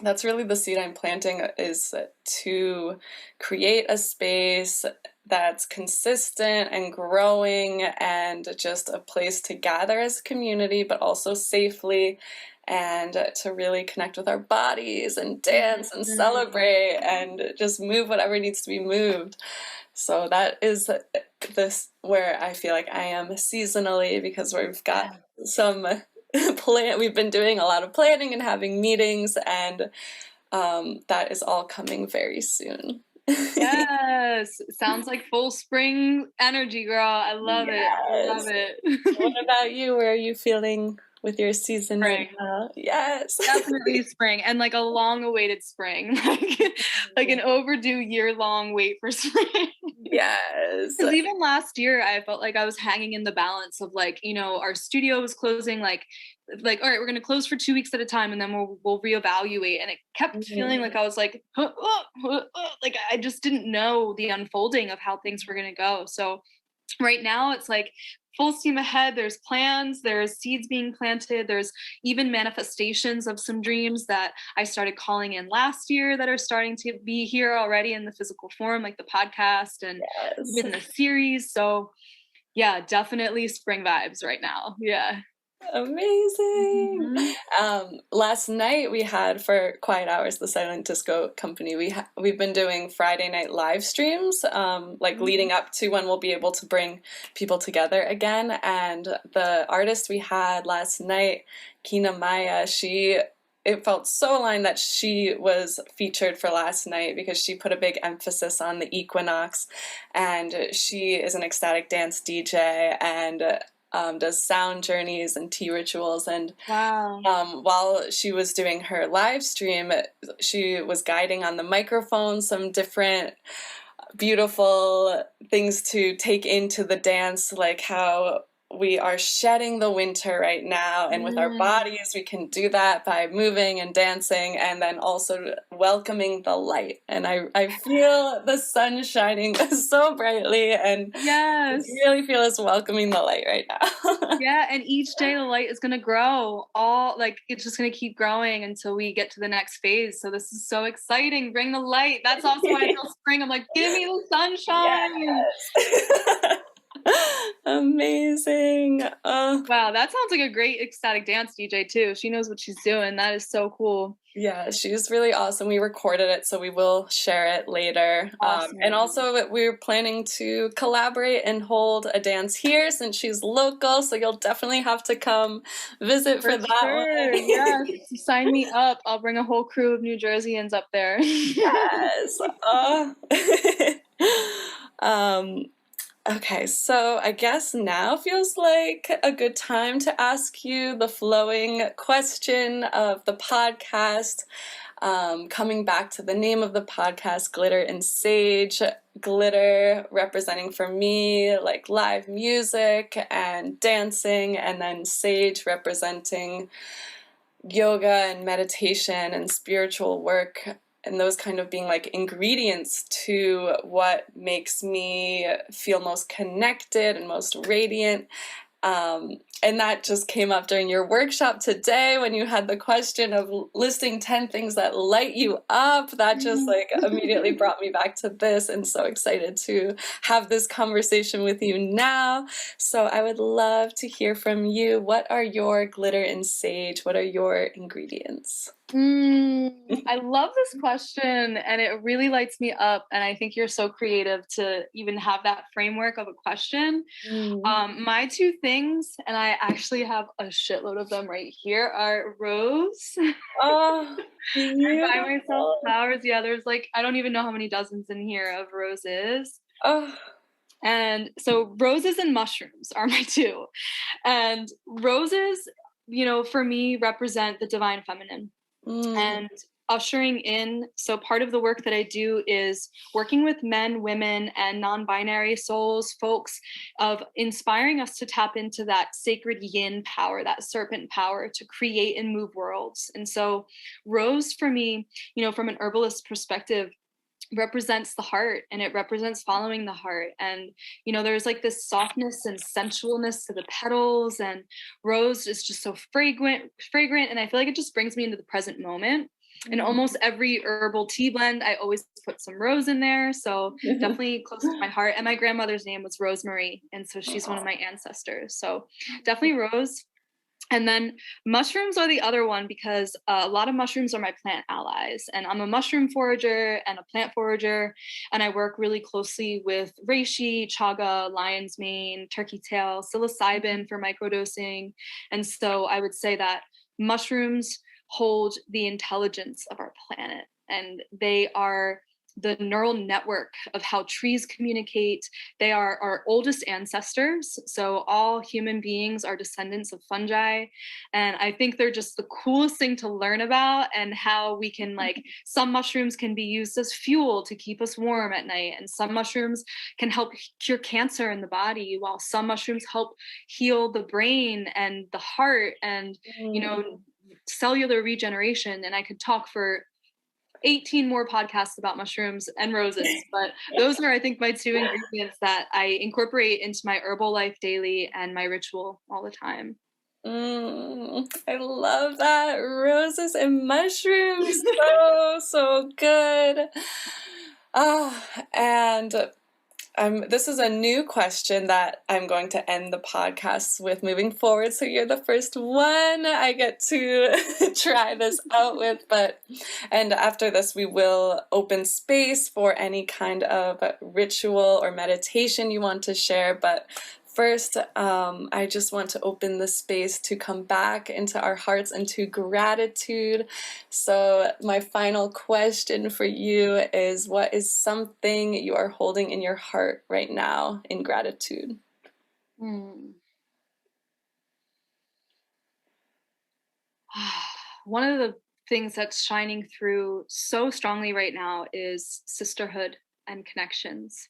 that's really the seed I'm planting, is to create a space that's consistent and growing, and just a place to gather as a community, but also safely, and to really connect with our bodies and dance and celebrate and just move whatever needs to be moved. So that is this where I feel like I am seasonally, because we've got some we've been doing a lot of planning and having meetings, and that is all coming very soon. Yes, sounds like full spring energy, girl. I love it. I love it. What about you? Where are you feeling with your season right Spring. now? Yes. Definitely spring, and like a long-awaited spring, like an overdue year-long wait for spring. Yes. Because even last year, I felt like I was hanging in the balance of like, our studio was closing, like, all right, we're going to close for 2 weeks at a time, and then we'll reevaluate. And it kept feeling like I was like, like I just didn't know the unfolding of how things were going to go. So right now it's like full steam ahead. There's plans, there's seeds being planted, there's even manifestations of some dreams that I started calling in last year that are starting to be here already in the physical form, like the podcast and Yes. even the series. So yeah, definitely spring vibes right now. Yeah. Amazing. Mm-hmm. Last night we had for Quiet Hours, the silent disco company. We've been doing Friday night live streams, like leading up to when we'll be able to bring people together again. And the artist we had last night, Kina Maya, it felt so aligned that she was featured for last night because she put a big emphasis on the Equinox, and she is an ecstatic dance DJ and does sound journeys and tea rituals. And Wow. while she was doing her live stream, she was guiding on the microphone some different beautiful things to take into the dance, like how we are shedding the winter right now, and with our bodies we can do that by moving and dancing, and then also welcoming the light. And I feel the sun shining so brightly, and Yes. I really feel us welcoming the light right now. Yeah, and each day the light is going to grow. All like it's just going to keep growing until we get to the next phase. So this is so exciting. Bring the light. That's also why I feel spring. I'm like, give me the sunshine. Yes. Amazing. Wow, that sounds like a great ecstatic dance DJ too. She knows what she's doing. That is so cool. Yeah, she's really awesome. We recorded it, so we will share it later. Awesome. And also, we're planning to collaborate and hold a dance here since she's local, so you'll definitely have to come visit for that one. Yes, sign me up. I'll bring a whole crew of New Jerseyans up there. Yes. Okay, so I guess now feels like a good time to ask you the flowing question of the podcast. Coming back to the name of the podcast, Glitter and Sage. Glitter representing for me like live music and dancing, and then sage representing yoga and meditation and spiritual work, and those kind of being like ingredients to what makes me feel most connected and most radiant. And that just came up during your workshop today when you had the question of listing 10 things that light you up. That just like immediately brought me back to this, and so excited to have this conversation with you now. So I would love to hear from you. What are your glitter and sage? What are your ingredients? I love this question, and it really lights me up. And I think you're so creative to even have that framework of a question. My two things, and I actually have a shitload of them right here, are rose. Oh, I buy myself flowers. Yeah, there's like, I don't even know how many dozens in here of roses. Oh. And so roses and mushrooms are my two. And roses, for me, represent the divine feminine. And ushering in. So part of the work that I do is working with men, women, and non-binary souls, folks, of inspiring us to tap into that sacred yin power, that serpent power to create and move worlds. And so rose for me, from an herbalist perspective, represents the heart, and it represents following the heart. And there's like this softness and sensualness to the petals, and rose is just so fragrant, and I feel like it just brings me into the present moment. In almost every herbal tea blend, I always put some rose in there, so definitely close to my heart. And my grandmother's name was Rosemary, and so she's one of my ancestors, so definitely rose. And then mushrooms are the other one, because a lot of mushrooms are my plant allies. And I'm a mushroom forager and a plant forager. And I work really closely with reishi, chaga, lion's mane, turkey tail, psilocybin for microdosing. And so I would say that mushrooms hold the intelligence of our planet. And they are the neural network of how trees communicate. They are our oldest ancestors. So all human beings are descendants of fungi. And I think they're just the coolest thing to learn about, and how we can, like, some mushrooms can be used as fuel to keep us warm at night. And some mushrooms can help cure cancer in the body, while some mushrooms help heal the brain and the heart and, cellular regeneration. And I could talk for 18 more podcasts about mushrooms and roses, but those are, I think, my 2 ingredients that I incorporate into my herbal life daily and my ritual all the time. I love that. Roses and mushrooms. So good. And this is a new question that I'm going to end the podcast with moving forward. So you're the first one I get to try this out with. And after this, we will open space for any kind of ritual or meditation you want to share. But first, I just want to open the space to come back into our hearts and to gratitude. So my final question for you is, what is something you are holding in your heart right now in gratitude? One of the things that's shining through so strongly right now is sisterhood and connections.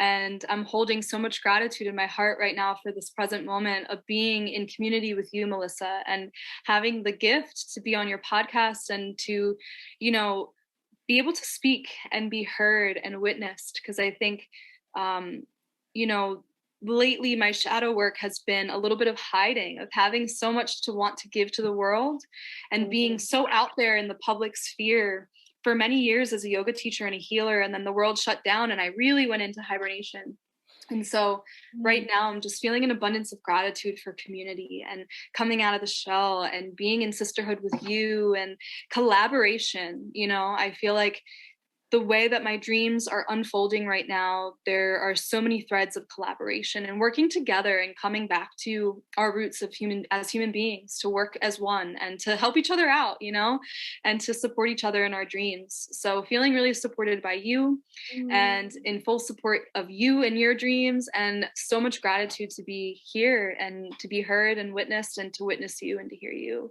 And I'm holding so much gratitude in my heart right now for this present moment of being in community with you, Melissa, and having the gift to be on your podcast and to, you know, be able to speak and be heard and witnessed. Because I think, you know, lately my shadow work has been a little bit of hiding, of having so much to want to give to the world and being so out there in the public sphere for many years as a yoga teacher and a healer. And then the world shut down and I really went into hibernation. And so right now I'm just feeling an abundance of gratitude for community and coming out of the shell and being in sisterhood with you and collaboration. You know, I feel like the way that my dreams are unfolding right now, there are so many threads of collaboration and working together and coming back to our roots of human beings, to work as one and to help each other out, you know, and to support each other in our dreams. So feeling really supported by you and in full support of you and your dreams, and so much gratitude to be here and to be heard and witnessed and to witness you and to hear you.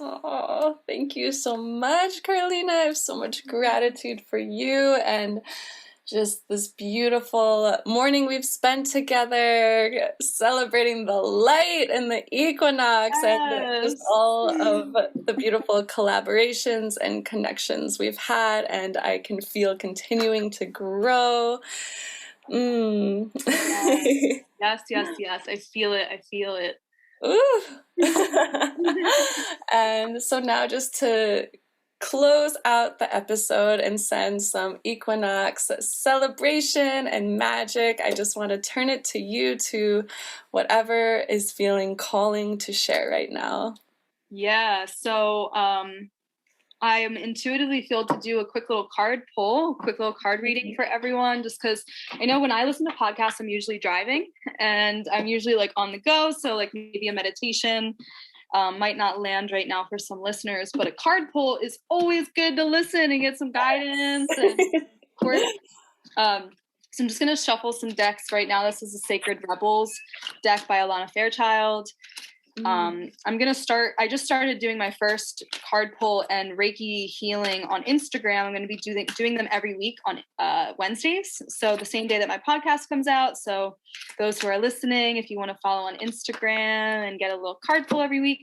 Oh, thank you so much, Carleena. I have so much gratitude for you and just this beautiful morning we've spent together celebrating the light and the equinox and just all of the beautiful collaborations and connections we've had, and I can feel continuing to grow. Yes. I feel it. Ooh. And so now, just to close out the episode and send some equinox celebration and magic, I just want to turn it to you, to whatever is feeling calling to share right now. Yeah, so I am intuitively feel to do a quick little card pull, quick little card reading for everyone, just because I know when I listen to podcasts, I'm usually driving and I'm usually like on the go. So like maybe a meditation might not land right now for some listeners, but a card pull is always good to listen and get some guidance. And of course, so I'm just going to shuffle some decks right now. This is the Sacred Rebels deck by Alana Fairchild. I'm going to start, I just started doing my first card pull and Reiki healing on Instagram. I'm going to be doing them every week on Wednesdays. So the same day that my podcast comes out. So those who are listening, if you want to follow on Instagram and get a little card pull every week.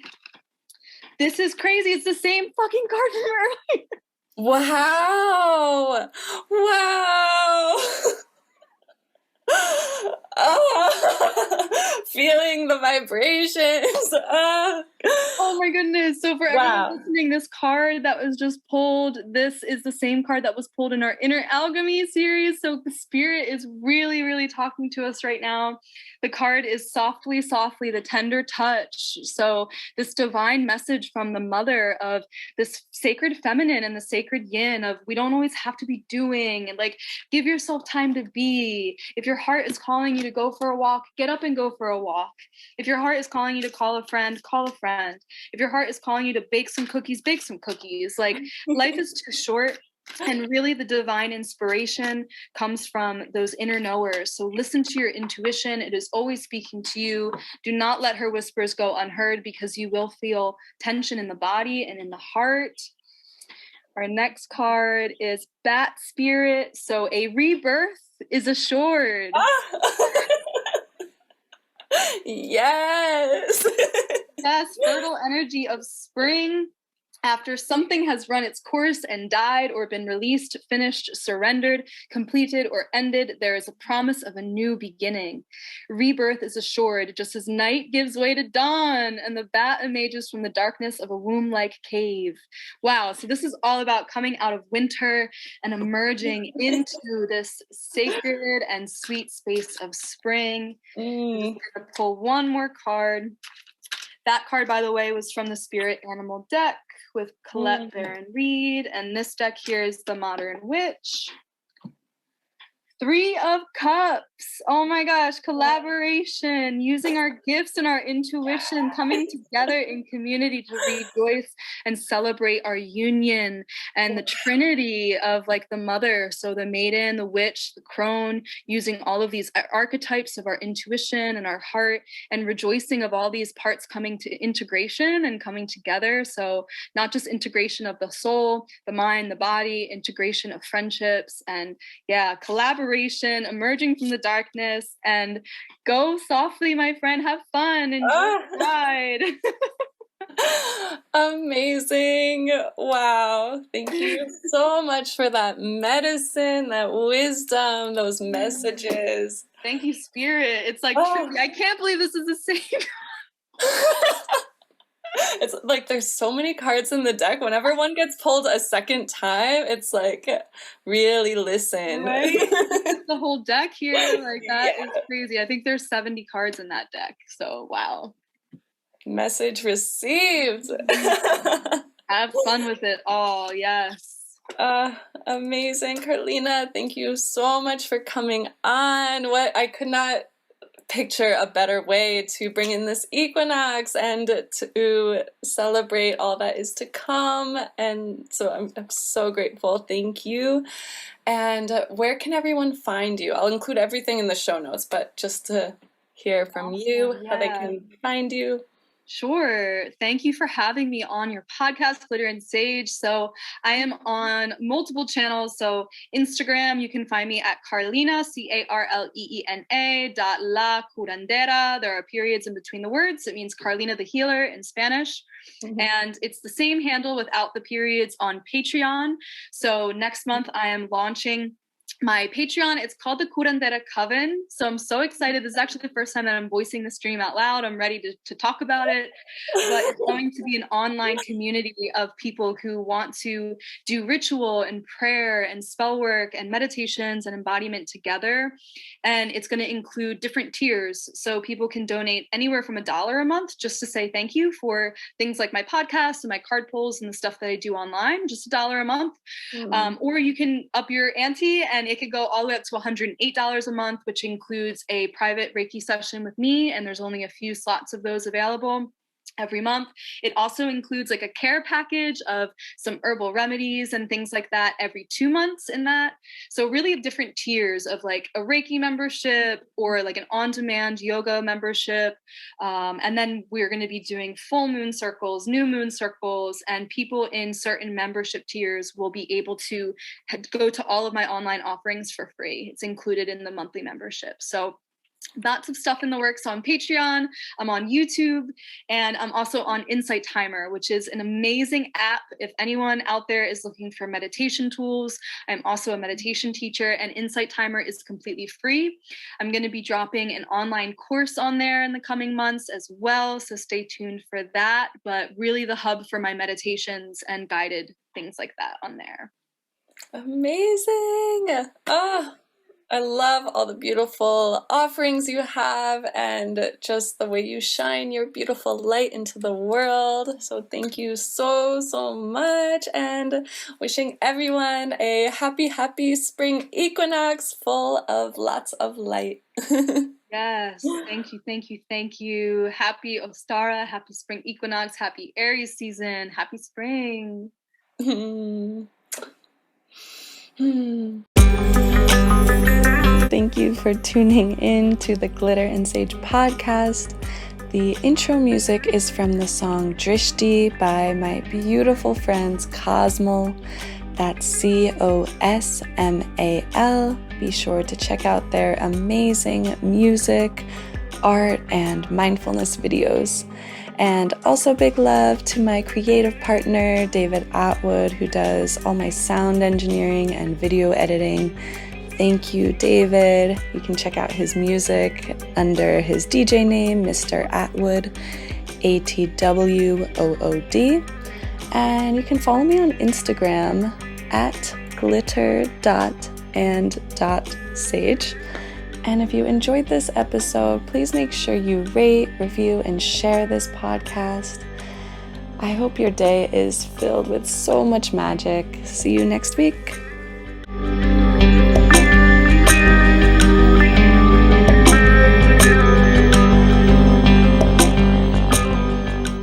This is crazy. It's the same fucking card from earlier. Wow. Oh, feeling the vibrations. Oh my goodness. So for everyone listening, this card that was just pulled, this is the same card that was pulled in our Inner Alchemy series. So the spirit is really, really talking to us right now. The card is softly, softly, the tender touch. So this divine message from the mother of this sacred feminine and the sacred yin of we don't always have to be doing, and like give yourself time to be. If your heart is calling you to go for a walk, get up and go for a walk. If your heart is calling you to call a friend, call a friend. If your heart is calling you to bake some cookies, bake some cookies. Like life is too short. And really the divine inspiration comes from those inner knowers. So listen to your intuition. It is always speaking to you. Do not let her whispers go unheard, because you will feel tension in the body and in the heart. Our next card is Bat Spirit. So a rebirth is assured. Yes. Yes, fertile energy of spring. After something has run its course and died or been released, finished, surrendered, completed, or ended, there is a promise of a new beginning. Rebirth is assured just as night gives way to dawn and the bat emerges from the darkness of a womb-like cave. Wow, so this is all about coming out of winter and emerging into this sacred and sweet space of spring. I'm just going to pull one more card. That card, by the way, was from the Spirit Animal deck with Colette Baron Reed. And this deck here is the Modern Witch. 3 of Cups. Oh my gosh, collaboration, using our gifts and our intuition, coming together in community to rejoice and celebrate our union and the trinity of like the mother. So the maiden, the witch, the crone, using all of these archetypes of our intuition and our heart and rejoicing of all these parts coming to integration and coming together. So not just integration of the soul, the mind, the body, integration of friendships, and yeah, collaboration, emerging from the darkness. And go softly, my friend, have fun, enjoy the ride. Amazing. Wow. Thank you so much for that medicine, that wisdom, those messages. Thank you, Spirit. It's like, truly, I can't believe this is the same. It's like there's so many cards in the deck. Whenever one gets pulled a second time, it's like, really listen. Right? The whole deck here, like that is crazy. I think there's 70 cards in that deck. So wow. Message received. Have fun with it all. Yes. Amazing, Carleena. Thank you so much for coming on. I could not picture a better way to bring in this equinox and to celebrate all that is to come. And so I'm so grateful. Thank you. And where can everyone find you? I'll include everything in the show notes, but just to hear from you, how they can find you. Sure. Thank you for having me on your podcast, Glitter and Sage. So I am on multiple channels. So Instagram, you can find me at Carleena, CARLEENA .la Curandera. There are periods in between the words. It means Carleena the healer in Spanish. Mm-hmm. And it's the same handle without the periods on Patreon. So next month I am launching my Patreon. It's called the Curandera Coven. So I'm so excited. This is actually the first time that I'm voicing the stream out loud. I'm ready to talk about it. But it's going to be an online community of people who want to do ritual and prayer and spell work and meditations and embodiment together. And it's going to include different tiers. So people can donate anywhere from $1 a month just to say thank you for things like my podcast and my card pulls and the stuff that I do online, just $1 a month. Mm-hmm. Or you can up your ante, and it could go all the way up to $108 a month, which includes a private Reiki session with me. And there's only a few slots of those available every month. It also includes like a care package of some herbal remedies and things like that every 2 months in that. So really different tiers of like a Reiki membership or like an on-demand yoga membership. And then we're going to be doing full moon circles, new moon circles, and people in certain membership tiers will be able to go to all of my online offerings for free. It's included in the monthly membership. So lots of stuff in the works on Patreon. I'm on YouTube, and I'm also on Insight Timer, which is an amazing app. If anyone out there is looking for meditation tools, I'm also a meditation teacher, and Insight Timer is completely free. I'm going to be dropping an online course on there in the coming months as well, so stay tuned for that. But really the hub for my meditations and guided things like that on there. Amazing. I love all the beautiful offerings you have and just the way you shine your beautiful light into the world. So thank you so, so much, and wishing everyone a happy, happy spring equinox full of lots of light. Yes, thank you, thank you, thank you. Happy Ostara, happy spring equinox, happy Aries season, happy spring. Thank you for tuning in to the Glitter and Sage podcast. The intro music is from the song Drishti by my beautiful friends Cosmal. That's COSMAL. Be sure to check out their amazing music, art, and mindfulness videos. And also big love to my creative partner, David Atwood, who does all my sound engineering and video editing. Thank you, David. You can check out his music under his DJ name, Mr. Atwood, ATWOOD. And you can follow me on Instagram at glitter.and.sage. And if you enjoyed this episode, please make sure you rate, review, and share this podcast. I hope your day is filled with so much magic. See you next week.